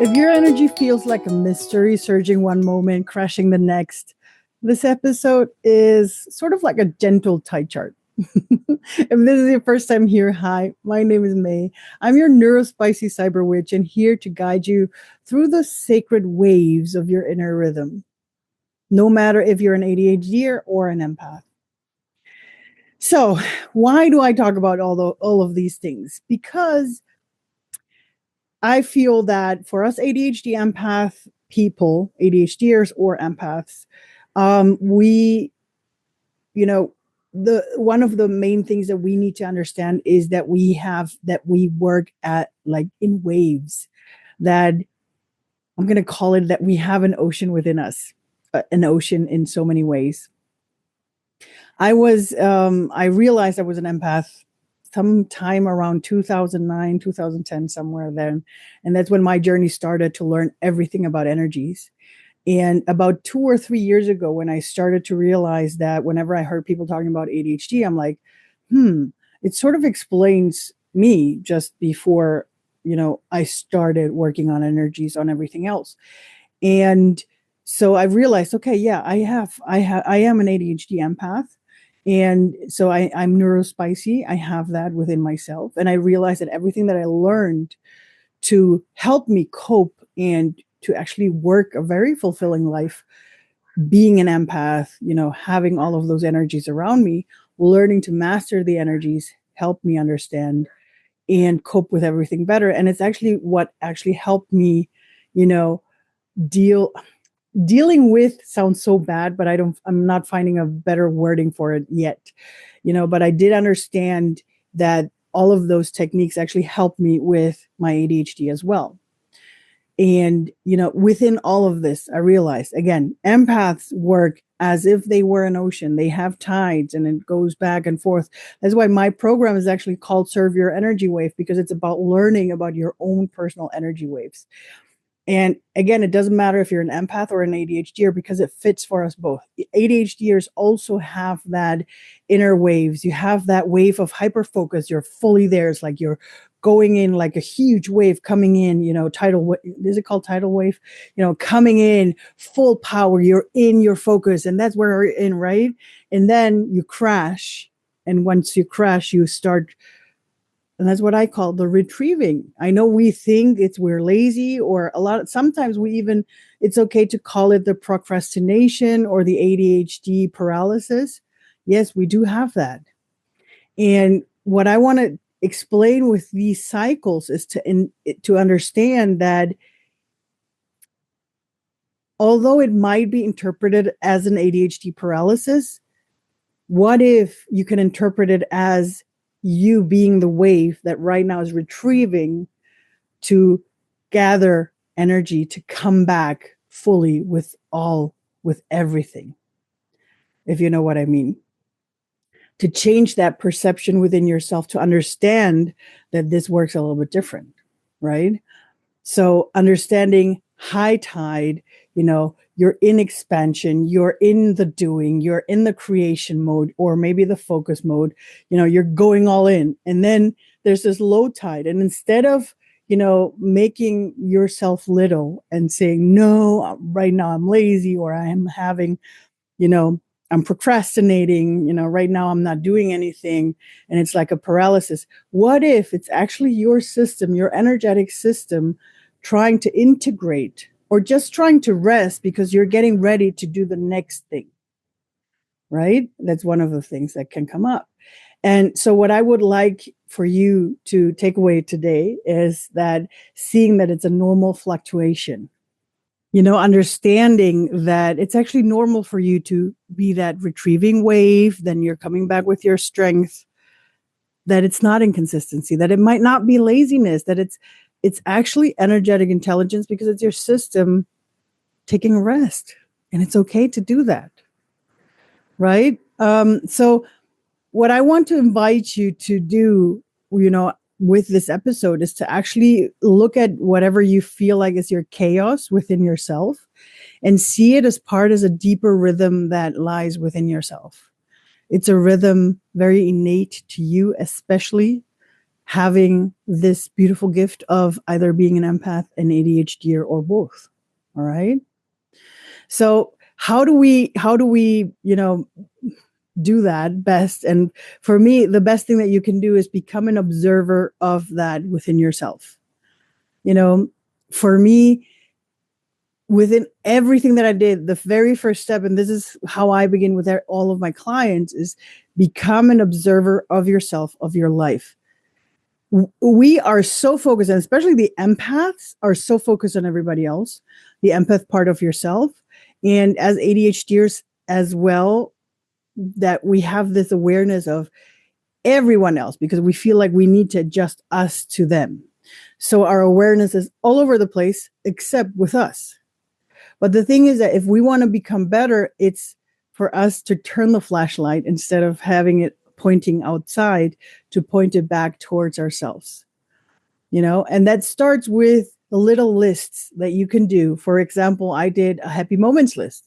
If your energy feels like a mystery, surging one moment, crashing the next, this episode is sort of like a gentle tide chart. If this is your first time here, hi, my name is May. I'm your Neurospicy Cyberwitch and here to guide you through the sacred waves of your inner rhythm, no matter if you're an ADHD or an empath. So, why do I talk about all of these things? Because I feel that for us ADHD empath people, ADHDers or empaths, we, the one of the main things that we need to understand is that we work at like in waves. That I'm going to call it that we have an ocean within us, an ocean in so many ways. I realized I was an empath sometime around 2009, 2010, somewhere then. And that's when my journey started to learn everything about energies. And about 2 or 3 years ago, when I started to realize that whenever I heard people talking about ADHD, I'm like, it sort of explains me just before, I started working on energies on everything else. And so I realized, okay, yeah, I am an ADHD empath. And so I'm neurospicy. I have that within myself. And I realized that everything that I learned to help me cope and to actually work a very fulfilling life, being an empath, having all of those energies around me, learning to master the energies, helped me understand and cope with everything better. And it's actually what actually helped me, dealing with sounds so bad, but I'm not finding a better wording for it yet, but I did understand that all of those techniques actually helped me with my ADHD as well. And, within all of this, I realized, again, empaths work as if they were an ocean. They have tides and it goes back and forth. That's why my program is actually called Serve Your Energy Wave, because it's about learning about your own personal energy waves. And again, it doesn't matter if you're an empath or an ADHDer because it fits for us both. ADHDers also have that inner waves. You have that wave of hyperfocus. You're fully there. It's like you're going in like a huge wave coming in, is it called tidal wave? Coming in full power. You're in your focus and that's where we're in, right? And then you crash. And once you crash, you start. And that's what I call the retrieving. I know we think we're lazy or sometimes it's okay to call it the procrastination or the ADHD paralysis. Yes, we do have that. And what I want to explain with these cycles is to understand that although it might be interpreted as an ADHD paralysis, what if you can interpret it as you being the wave that right now is retrieving to gather energy to come back fully with everything, if you know what I mean. To change that perception within yourself, to understand that this works a little bit different, right? So understanding high tide, you're in expansion, you're in the doing, you're in the creation mode, or maybe the focus mode, you're going all in. And then there's this low tide. And instead of, making yourself little and saying, no, right now I'm lazy, or I am having, I'm procrastinating, right now I'm not doing anything. And it's like a paralysis. What if it's actually your system, your energetic system, trying to integrate or just trying to rest because you're getting ready to do the next thing, right? That's one of the things that can come up. And so what I would like for you to take away today is that seeing that it's a normal fluctuation, understanding that it's actually normal for you to be that retrieving wave, then you're coming back with your strength, that it's not inconsistency, that it might not be laziness, that it's actually energetic intelligence because it's your system taking a rest. And it's okay to do that. Right? So what I want to invite you to do, with this episode is to actually look at whatever you feel like is your chaos within yourself and see it as a deeper rhythm that lies within yourself. It's a rhythm very innate to you, especially having this beautiful gift of either being an empath, an ADHD, or both. All right. So how do we, do that best? And for me, the best thing that you can do is become an observer of that within yourself. For me, within everything that I did, the very first step, and this is how I begin with all of my clients, is become an observer of yourself, of your life. We are so focused, and especially the empaths are so focused on everybody else, the empath part of yourself. And as ADHDers as well, that we have this awareness of everyone else because we feel like we need to adjust us to them. So our awareness is all over the place except with us. But the thing is that if we want to become better, it's for us to turn the flashlight instead of having it pointing outside to point it back towards ourselves. And that starts with little lists that you can do. For example, I did a happy moments list.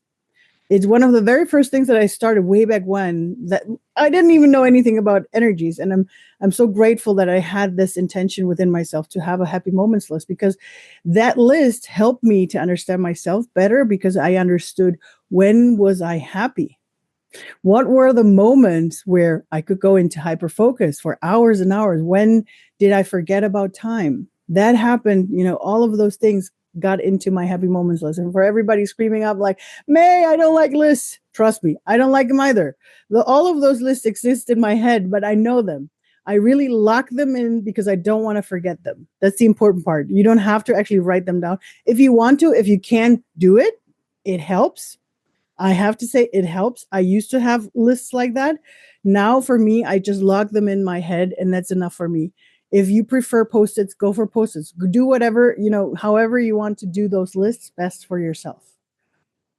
It's one of the very first things that I started way back when, that I didn't even know anything about energies. And I'm so grateful that I had this intention within myself to have a happy moments list, because that list helped me to understand myself better, because I understood, when was I happy? What were the moments where I could go into hyper focus for hours and hours? When did I forget about time? That happened, all of those things got into my happy moments list. And for everybody screaming up like, May, I don't like lists. Trust me, I don't like them either. All of those lists exist in my head, but I know them. I really lock them in because I don't want to forget them. That's the important part. You don't have to actually write them down. If you want to, if you can do it, it helps. I have to say it helps. I used to have lists like that. Now for me, I just log them in my head and that's enough for me. If you prefer Post-its, go for Post-its. Do whatever, however you want to do those lists best for yourself.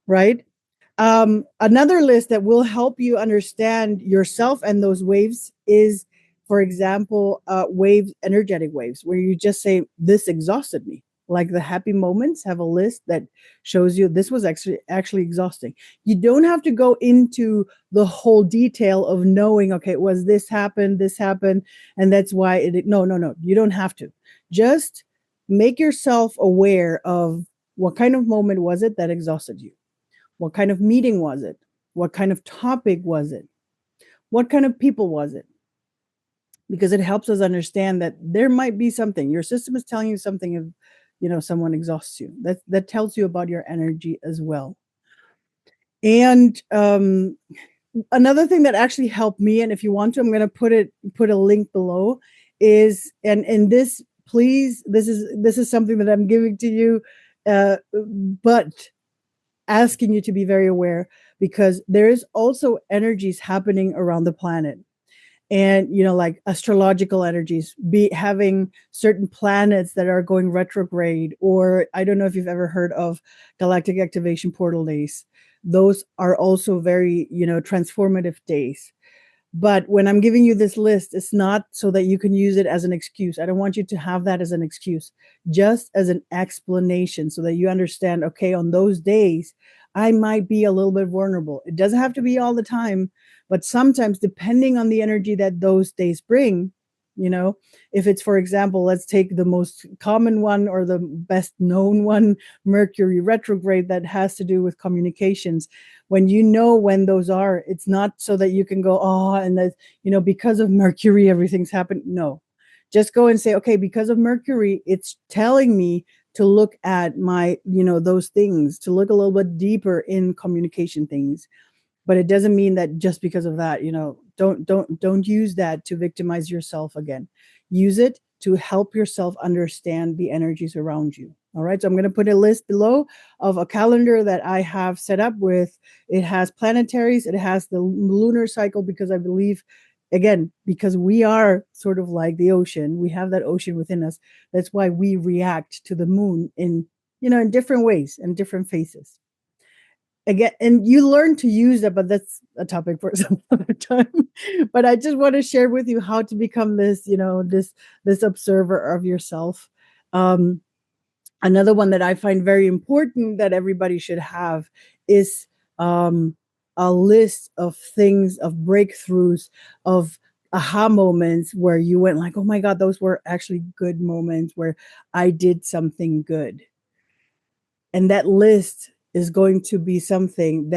Right? Another list that will help you understand yourself and those waves is, for example, energetic waves, where you just say, this exhausted me. Like the happy moments have a list that shows you this was actually exhausting. You don't have to go into the whole detail of knowing, okay, was this happened, and that's why it. No. You don't have to. Just make yourself aware of what kind of moment was it that exhausted you. What kind of meeting was it? What kind of topic was it? What kind of people was it? Because it helps us understand that there might be something. Your system is telling you something if, someone exhausts you. That tells you about your energy as well. And another thing that actually helped me, and if you want to, I'm going to put a link below, is, and this, please, this is something that I'm giving to you, but asking you to be very aware, because there is also energies happening around the planet. And, like astrological energies, having certain planets that are going retrograde, or I don't know if you've ever heard of galactic activation portal days. Those are also very, transformative days. But when I'm giving you this list, it's not so that you can use it as an excuse. I don't want you to have that as an excuse, just as an explanation so that you understand, okay, on those days, I might be a little bit vulnerable. It doesn't have to be all the time, but sometimes, depending on the energy that those days bring, if it's, for example, let's take the most common one or the best known one, Mercury retrograde, that has to do with communications. When when those are, it's not so that you can go, oh, and that, because of Mercury, everything's happened. No, just go and say, okay, because of Mercury, it's telling me to look at my, those things, to look a little bit deeper in communication things. But it doesn't mean that just because of that, don't use that to victimize yourself again. Use it to help yourself understand the energies around you. All right. So I'm going to put a list below of a calendar that I have set up with. It has planetaries. It has the lunar cycle, because I believe, again, because we are sort of like the ocean. We have that ocean within us. That's why we react to the moon in different ways and different phases. Again, and you learn to use that, but that's a topic for some other time. But I just want to share with you how to become this, this observer of yourself. Another one that I find very important that everybody should have is a list of things, of breakthroughs, of aha moments where you went like, oh my God, those were actually good moments where I did something good. And that list is going to be something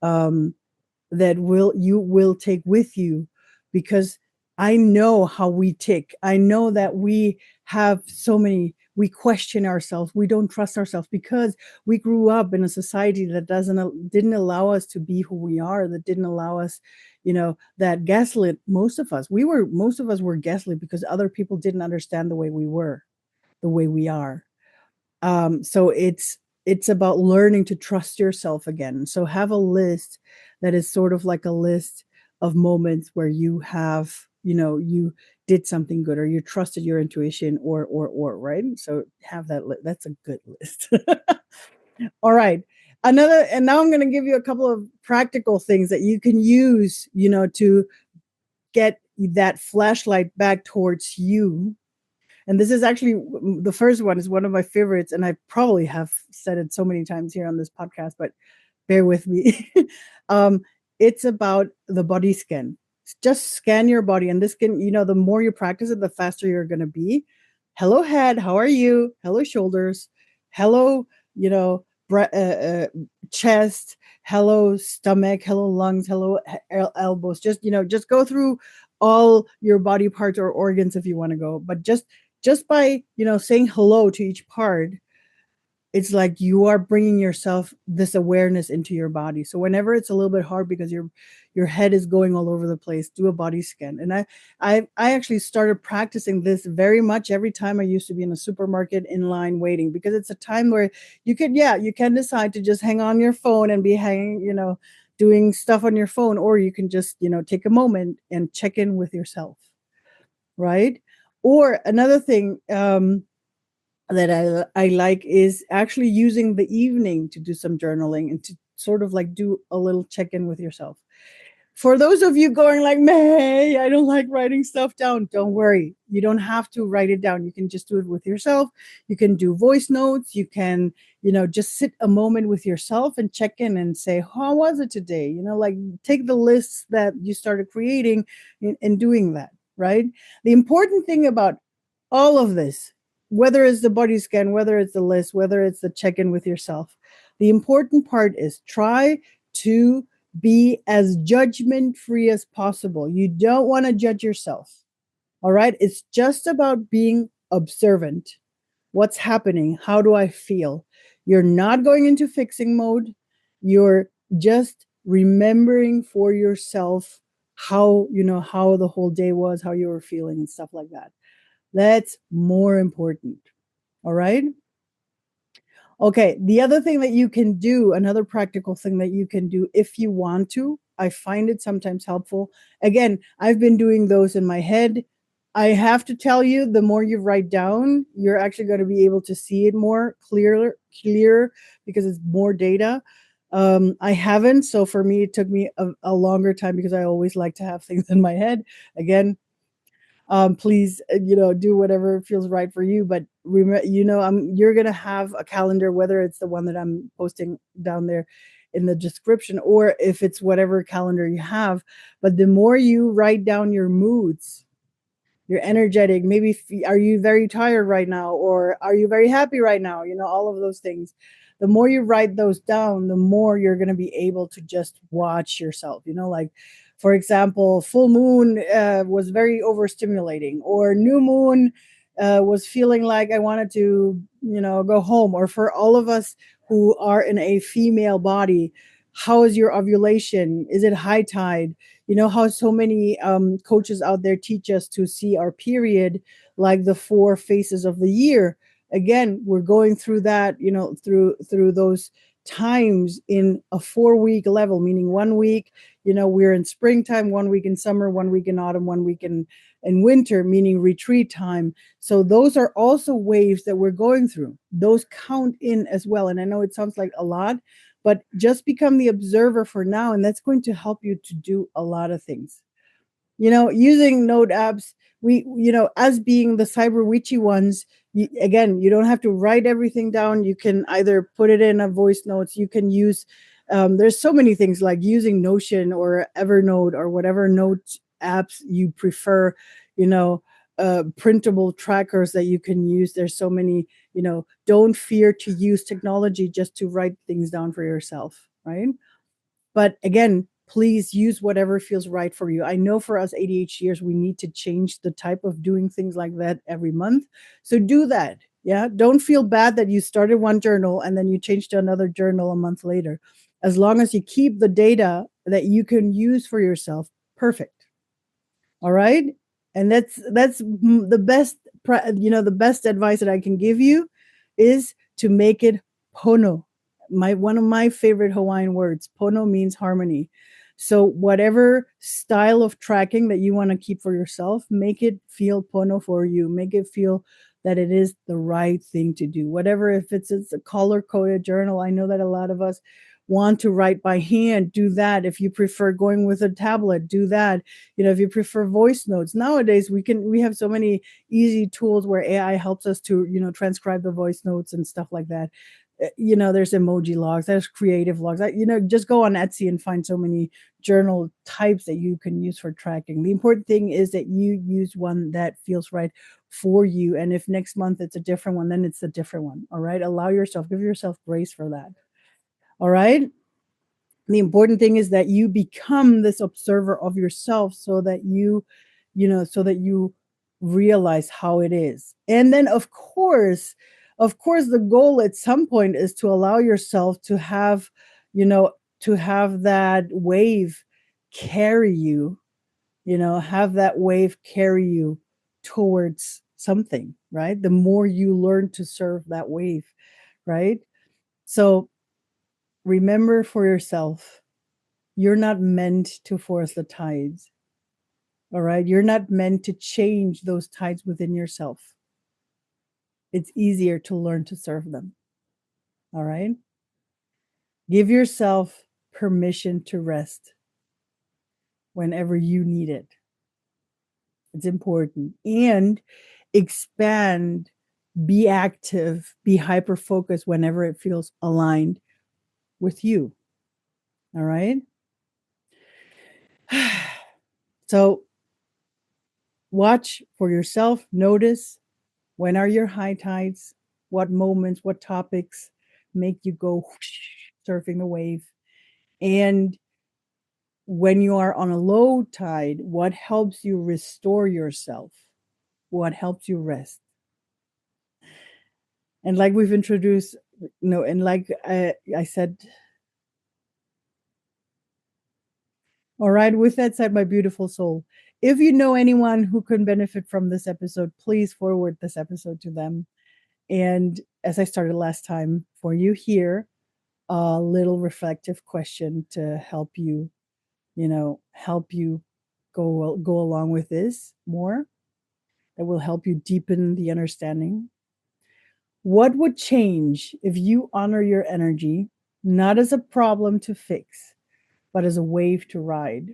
um, that you will take with you, because I know how we tick. I know that we have so many, we question ourselves, we don't trust ourselves because we grew up in a society that didn't allow us to be who we are, that didn't allow us, that gaslit most of us were gaslit because other people didn't understand the way we were, the way we are. So it's about learning to trust yourself again. So have a list that is sort of like a list of moments where you have, you did something good, or you trusted your intuition, or right. So have that. That's a good list. All right. And now I'm going to give you a couple of practical things that you can use, to get that flashlight back towards you. And this is actually, the first one is one of my favorites, and I probably have said it so many times here on this podcast, but bear with me. um, it's about the body scan. Just scan your body, and this can, the more you practice it, the faster you're going to be. Hello, head. How are you? Hello, shoulders. Hello, you know, chest. Hello, stomach. Hello, lungs. Hello, elbows. Just go through all your body parts or organs if you want to go, but just by saying hello to each part, it's like you are bringing yourself this awareness into your body. So whenever it's a little bit hard because your head is going all over the place, do a body scan. And I actually started practicing this very much every time I used to be in a supermarket in line waiting, because it's a time where you can decide to just hang on your phone and be doing stuff on your phone, or you can just take a moment and check in with yourself, right? Or another thing that I like is actually using the evening to do some journaling and to sort of like do a little check in with yourself. For those of you going like, May, I don't like writing stuff down, don't worry. You don't have to write it down. You can just do it with yourself. You can do voice notes. You can, just sit a moment with yourself and check in and say, how was it today? Like take the lists that you started creating and doing that, right? The important thing about all of this, whether it's the body scan, whether it's the list, whether it's the check in with yourself, the important part is try to be as judgment free as possible. You don't want to judge yourself. All right. It's just about being observant. What's happening? How do I feel? You're not going into fixing mode. You're just remembering for yourself how the whole day was, how you were feeling, and stuff like that. That's more important. All right. Okay. The other thing that you can do, another practical thing that you can do if you want to, I find it sometimes helpful. Again, I've been doing those in my head. I have to tell you, the more you write down, you're actually going to be able to see it more clearer because it's more data. I haven't. So for me, it took me a longer time because I always like to have things in my head. Again, please do whatever feels right for you, but you're gonna have a calendar, whether it's the one that I'm posting down there in the description, or if it's whatever calendar you have. But the more you write down your moods, you're energetic, maybe are you very tired right now, or are you very happy right now, all of those things. The more you write those down, the more you're going to be able to just watch yourself, like for example, full moon was very overstimulating, or new moon was feeling like I wanted to go home. Or for all of us who are in a female body, how is your ovulation? Is it high tide? How so many coaches out there teach us to see our period like the 4 phases of the year. Again, we're going through that, through those times in a 4-week level, meaning 1 week, we're in springtime, 1 week in summer, 1 week in autumn, 1 week in winter, meaning retreat time. So those are also waves that we're going through. Those count in as well. And I know it sounds like a lot, but just become the observer for now, and that's going to help you to do a lot of things. Using note apps, we, as being the cyber witchy ones, again, you don't have to write everything down. You can either put it in a voice notes. You can use, there's so many things like using Notion or Evernote or whatever note apps you prefer, printable trackers that you can use. There's so many, don't fear to use technology just to write things down for yourself, right? But again, please use whatever feels right for you. I know for us ADHDers, we need to change the type of doing things like that every month. So do that. Yeah. Don't feel bad that you started one journal and then you change to another journal a month later. As long as you keep the data that you can use for yourself, perfect. All right. And that's the best, the best advice that I can give you is to make it pono. One of my favorite Hawaiian words. Pono means harmony. So whatever style of tracking that you want to keep for yourself, make it feel pono for you. Make it feel that it is the right thing to do. Whatever, if it's a color coded journal, I know that a lot of us want to write by hand, do that. If you prefer going with a tablet, do that. If you prefer voice notes, nowadays we have so many easy tools where AI helps us to transcribe the voice notes and stuff like that. There's emoji logs, there's creative logs. Just go on Etsy and find so many journal types that you can use for tracking. The important thing is that you use one that feels right for you. And if next month it's a different one, then it's a different one. All right. Give yourself grace for that. All right. The important thing is that you become this observer of yourself so that you realize how it is. And then of course, the goal at some point is to allow yourself to have, that wave carry you, have that wave carry you towards something, right? The more you learn to serve that wave, right? So remember for yourself, you're not meant to force the tides. All right. You're not meant to change those tides within yourself. It's easier to learn to serve them. All right. Give yourself permission to rest whenever you need it. It's important. And expand, be active, be hyper focused whenever it feels aligned with you. All right. So watch for yourself, notice when are your high tides, what moments, what topics make you go surfing the wave. And when you are on a low tide, what helps you restore yourself? What helps you rest? And like we've introduced, and like I said, all right, with that said, my beautiful soul, if you know anyone who could benefit from this episode, please forward this episode to them. And as I started last time, for you here, a little reflective question to help you, go along with this more, that will help you deepen the understanding. What would change if you honor your energy, not as a problem to fix, but as a wave to ride?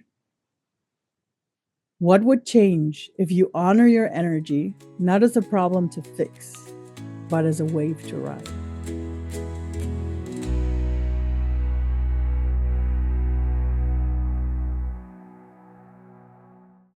What would change if you honor your energy, not as a problem to fix, but as a wave to ride?